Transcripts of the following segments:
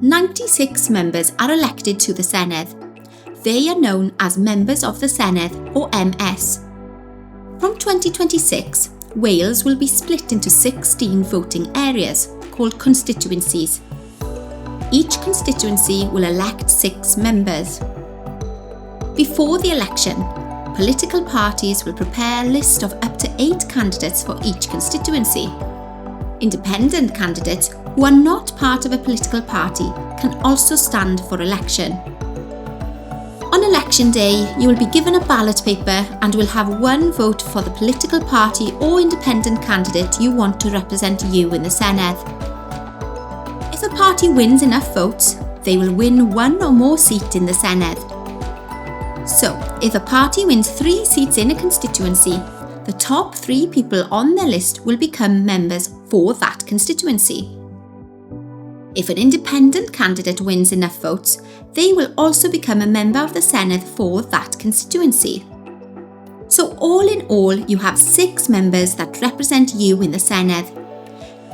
96 members are elected to the Senedd. They are known as Members of the Senedd, or MS. From 2026, Wales will be split into 16 voting areas, called constituencies. Each constituency will elect 6 members. Before the election, political parties will prepare a list of up to 8 candidates for each constituency. Independent candidates who are not part of a political party can also stand for election. On election day, you will be given a ballot paper and will have one vote for the political party or independent candidate you want to represent you in the Senedd. If a party wins enough votes, they will win one or more seats in the Senedd. So, if a party wins 3 seats in a constituency, the top 3 people on their list will become members for that constituency. If an independent candidate wins enough votes, they will also become a member of the Senedd for that constituency. So all in all, you have 6 members that represent you in the Senedd.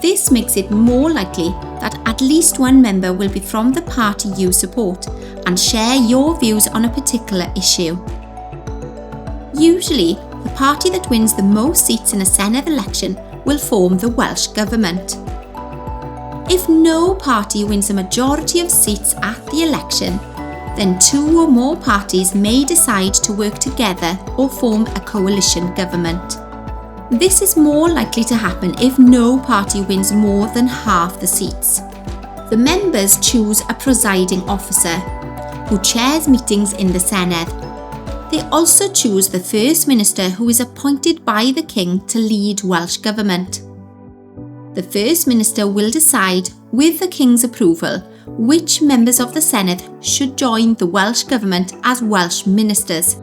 This makes it more likely that at least one member will be from the party you support and share your views on a particular issue. Usually, the party that wins the most seats in a Senedd election will form the Welsh Government. If no party wins a majority of seats at the election, then 2 or more parties may decide to work together or form a coalition government. This is more likely to happen if no party wins more than half the seats. The members choose a presiding officer, who chairs meetings in the Senedd. They also choose the First Minister, who is appointed by the King to lead Welsh Government. The First Minister will decide, with the King's approval, which members of the Senedd should join the Welsh Government as Welsh Ministers.